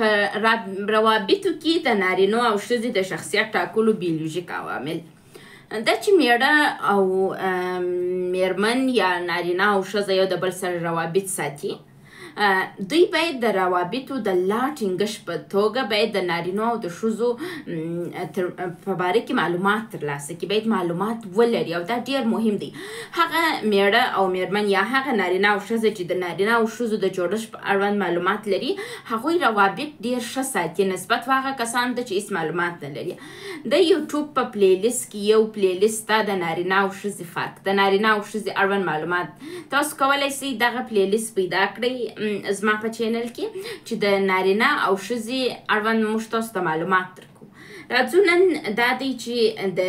په روابطو کې د نارینو او ښځې د شخصیت ټاکلو بیولوژیک عوامل دا چې میړه او میرمن یا نارینه او ښځه یو د بل سره روابط ساتي دوی باید د روابطو د لا ټینګښت په توګه باید د نارینو او د ښځو په باره کې معلومات ترلاسه کړي، باید معلومات ولري او دا ډېر مهم دی. هغه میړه او میرمن یا هغه نارینه او ښځه چې د نارینه او ښځو د جوړښت په اړوند معلومات لري هغوی روابط ډېر ښه ساتي نسبت به هغه کسانو ته چې هېڅ معلومات نه لري. د یوټیوب په پلیلیست کې یو پلیلیست ته د نارینه او ښځې فرق، د نارینه او ښځې اړوند معلومات، تاسو کولی شئ دغه پلیلیست پیدا کړئ زما په چینل کې چې د نارینه او ښځې اړوند موږ تاسو ته معلومات درکړو. راځو نن دا دی چې د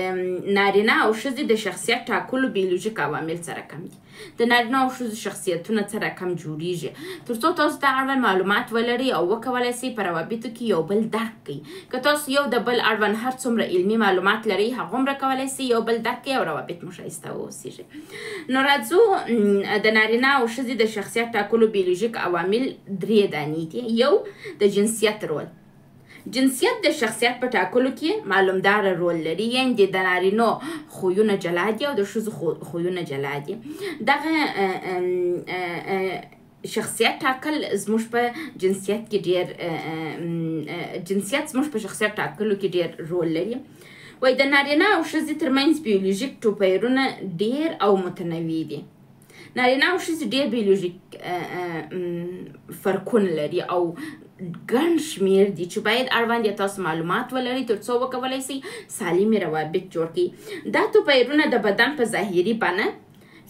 نارینه او ښځې د شخصیت ټاکلو بیولوژیک عوامل څه رقم دي، د نارینه او ښځو شخصیتونه څه رقم جوړیږي، تر څو تاسو د اړوند معلومات ولرئ او وکولی شئ په روابطو کې یو بل درک کړئ. که تاسو یو د بل اړوند هر څومره علمي معلومات لرئ هغومره کولی شئ یو بل درک کړئ او روابط مو ښایسته واوسیږي. نو راځو د نارینه او ښځې د شخصیت ټاکلو بیولوژیک عوامل درې دانې دي. یو د جنسیت رول، جنسیت د شخصیت په ټاکلو کې معلومدار رول لري، یعنې د نارینو خویونه جلا دي او د ښځو خویونه جلا دي. دغه شخصیت ټاکل زموږ په جنسیت کې ډېر جنسیت زموږ په شخصیت ټاکلو کې ډېر رول لري. وایي د نارینه او ښځې ترمنځ بیولوژیک توپیرونه ډېر او متنوع دي. نارینه او ښځې ډېر بیولوژیک فرقونه لري او ګڼ شمېر دي چې باید اړوند یې تاسو معلومات ولرئ تر څو وکولی شئ سالمې روابط جوړ کړئ. دا توپیرونه د بدن په ظاهري بڼه،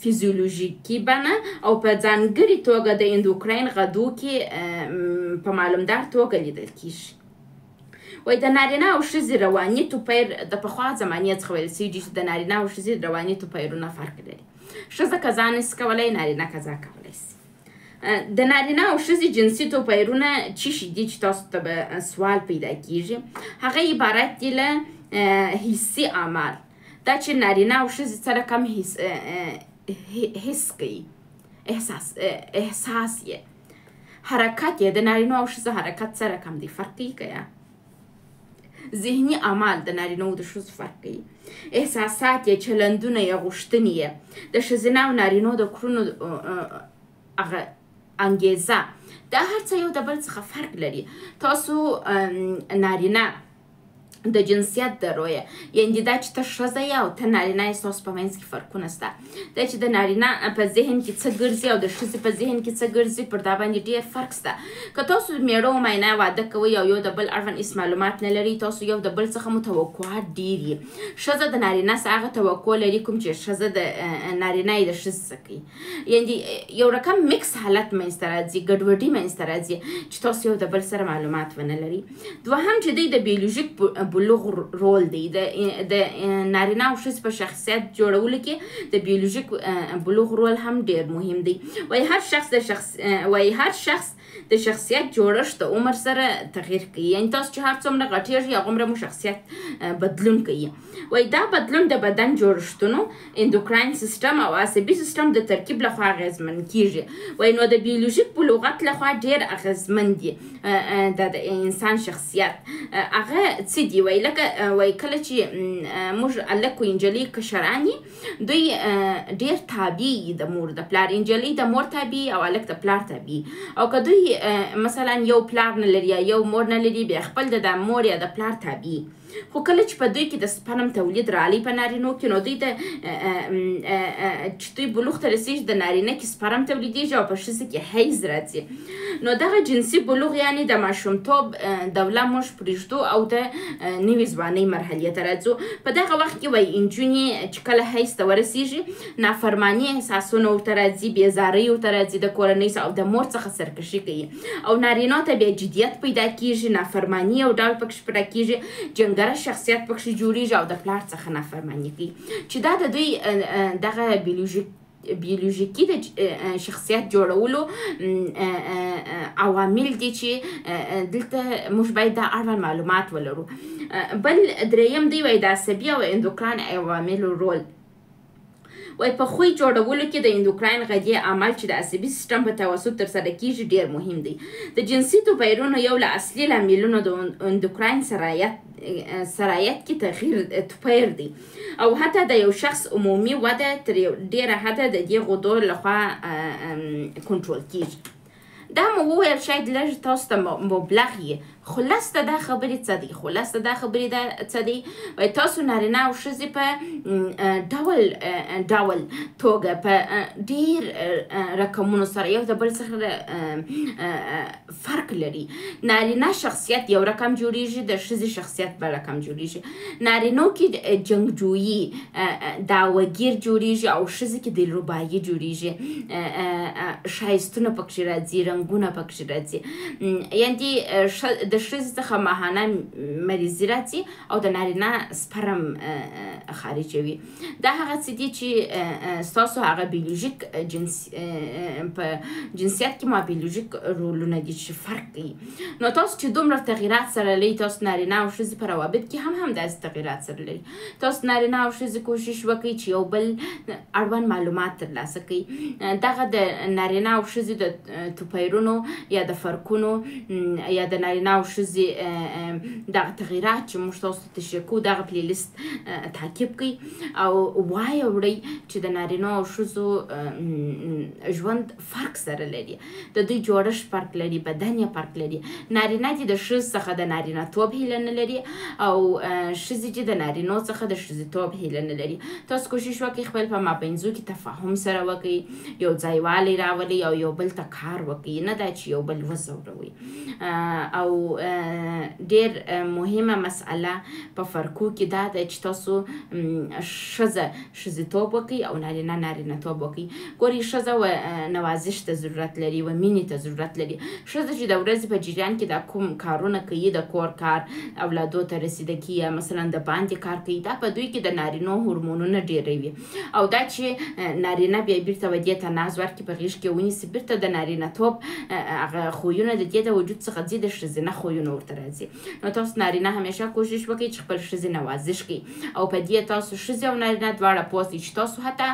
فیزیولوژیکي بڼه او په ځانګړې توګه د اندوکراین غدو کې په معلومدار توګه لیدل کیږي. وایي د نارینه او ښځې رواني توپیر د پخوا زمانې څخه ویل سوي دي چې د نارینه او ښځې رواني توپیرونه فرق لري. ښځه که ځان نشي کولی، نارینه که ځان کولی شي. د نارینه او ښځې جنسي توپیرونه څه شي دي چې تاسو ته به سوال پیدا کیږي. هغه عبارت دي له حسي اعمال، دا چې نارینه او ښځې څه رقم حس کوي، احساس یې، حرکت یې، د نارینه او ښځو حرکت څه رقم دی، فرق کوي که یا ذهني اعمال د نارینه او د ښځو فرق کوي، احساسات یې، چلندونه یې، غوښتنې یې، د ښځینه او نارینو د کړنو هغه انګیزه، دا هر څه یو د بل څخه فرق لري. تاسو نارینه د جنسیت د رویه، یعنې دا چې ته ښځه یې او ته نارینه یې ستاسو په منځ کې فرقونه شته. دا چې د نارینه په ذهن کې څه ګرځي او د ښځې په ذهن کې څه ګرځي پر دا باندې ډېر فرق شته. که تاسو میړه او ماینه واده کوئ او یو د بل اړوند هېڅ معلومات نه لرئ، تاسو یو د بل څخه مو توقعات ډېر وي. ښځه د نارینه څخه هغه توقع لري کوم چې ښځه د نارینه یې د ښځې څخه کوي، یعنې یو رقم مکس حالت منځته راځي، ګډوډي منځته راځي چې تاسو یو د بل سره معلومات ونه لرئ. دوهم چې دی د بیولوژیک بلوغ رول دی، د نارینه او ښځې په شخصیت جوړولو کې د بیولوژیک بلوغ رول هم ډېر مهم دی. وایي هر شخص د شخصیت جوړښت د عمر سره تغییر کوي، یعنې تاسو چې هر څومره غټېږئ هغومره مو شخصیت بدلون کوي. وایي دا بدلون د بدن جوړښتونو، اندوکراین سیستم او عصبي سیستم د ترکیب لخوا اغېزمن کیږي. وایي نو د بیولوژیک بلوغت لخوا ډېر اغېزمن دي د انسان شخصیت. هغه څه دي؟ وایي لکه وایي کله چې موږ هلک و نجلۍ کشران یي، دوی ډېر تابع یي د مور د پلار، نجلۍ د مور تابع او هلک د پلار تابع. او که دوی مثلا یو پلار نه لري یا یو مور نه لري، بیا خپل د مور یا د پلار تابع. خو کله چې په دوی کې د سپرم تولید راغلی په نارینو کې، نو دوی ته چې دوی بلوغ ته رسېږي د نارینه کې سپرم تولیدېږي او په ښځه کې حیض راځي. نو دغه جنسي بلوغ یعنې د ماشومتوب دوله موږ پرېږدو او د نوې ځوانۍ مرحلې ته راځو. په دغه وخت کې وایي نجونې چې کله حیض ته ورسېږي، نافرماني احساسونه ورته راځي، بېزارۍ ورته راځي د کورنۍ او د مور څخه سرکشي کوي. او نارینو ته بیا جدیت پیدا کېږي، نافرماني او ډول پکښې پیدا کېږي، شخصیت پکښې جوړیږي او د پلار څخه نافرماني کوي، چې دا د دوی دغه بیولوژیکي د شخصیت جوړولو عوامل دي چې دلته موږ باید دا اړوند معلومات ولرو. بل دریم دی وایي د عصبي او اندوکراین عواملو رول. وای په خوی جوړولو کې د اندوکراین غدې عمل چې د عصبي سیستم په توسط ترسره کیږي ډیر مهم دی. د جنسي توپیرونو یو له اصلي لاملونو د اندوکراین سرایت کې تغییر توپیر دی او حتی د یو شخص عمومي وده تر ډیره حده د دې غدو لخوا کنټرول کیږي. دا مو وویل شاید لږ تاسو ته مبلغ یې، خو لسته دا خبرې څه دي؟ خو لسته دا خبرې څه دي؟ وایي تاسو نارینه او ښځې په ډول توګه په ډېر رقمونو سره یو د بل څخه فرق لري. نارینه شخصیت یو رقم جوړیږي، د ښځې شخصیت بل رقم جوړیږي. نارینو کې جنګجویي دعوګیر جوړیږي او ښځې کې دلربایي جوړیږي، ښایستونه پکښې راځي، رنګونه پکښې راځي. یعنې د ښځې څخه ماهانه مریضي راځي او د نارینه سپرم خارجوي. دا هغه څه دي چې ستاسو هغه بیولوژیک په جنسیت کې ما بیولوژیک رولونه دي چې فرق کوي. نو تاسو چې دومره تغییرات سره لري، تاسو نارینه او ښځې په روابط کې هم داسې تغییرات سره لري. تاسو نارینه او ښځې کوشش وکړئ چې یو بل اړوند معلومات ترلاسه کړئ. دغه د نارینه او ښځې د توپیرونو یا د فرقونو یا د نارینه او ښځې دغه تغییرات چې موږ تاسو ته تشریح کوو دغه پلیلیست تعقیب کړئ او وایه وړئ چې د نارینه او ښځو ژوند فرق سره لري، د دوی جوړښت فرق لري، بدن یې فرق لري. نارینه چې د ښځې څخه د نارینه توب هیله نه لري او ښځې چې د نارینو څخه د ښځېتوب هیله نه لري. تاسو کوشش وکړئ خپل په مابینځو کې تفاهم سره وکړئ، یو ځایوالی راولئ او یو بل ته کار وکړئ، نه دا چې یو بل وځوروئ. او ډیر مهمه مسئله په فرقو کې دا ده چې تاسو ښځه ښځېتوب وکړئ او نارینه نارینه‌توب وکړئ. ګورئ ښځه و نوازش ته ضرورت لري و مینې ته ضرورت لري. ښځه چې د ورځې په جریان کې دا کوم کارونه کوي، د کور کار، اولادو ته رسیدګي یا مثلا د باندې کار کوي، دا په دوی کې د نارینو هورمونونه ډیروي او دا چې نارینه بیا بیرته و دې ته ناز ورکړي، په غېږ کې ونیسي، بیرته د نارینه‌توب هغه خویونه د دې د وجود څخه ځي، د ښځینه خویونه ورته راځي. نو تاسو نارینه همیشه کوشش وکړئ چې خپل ښځې نوازش کړئ او په دې تاسو ښځې او نارینه دواړه پوه شئ چې تاسو حتی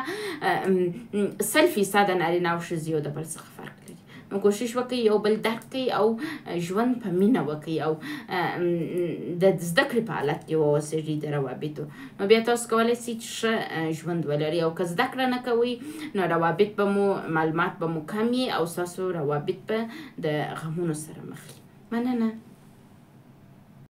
100% نارینه او ښځې یو د بل څخه فرق لري. نو کوشش وکړئ یو بل درک کړئ او ژوند په مینه وکړئ او د زده کړې په حالت کې واوسېږئ د روابطو. نو بیا تاسو کولی شئ چې ښه ژوند ولرئ او که زده کړه نه کوئ نو روابط به مو معلومات به مو کم وي او ستاسو روابط به د غمونو سره مخ وي. مننه.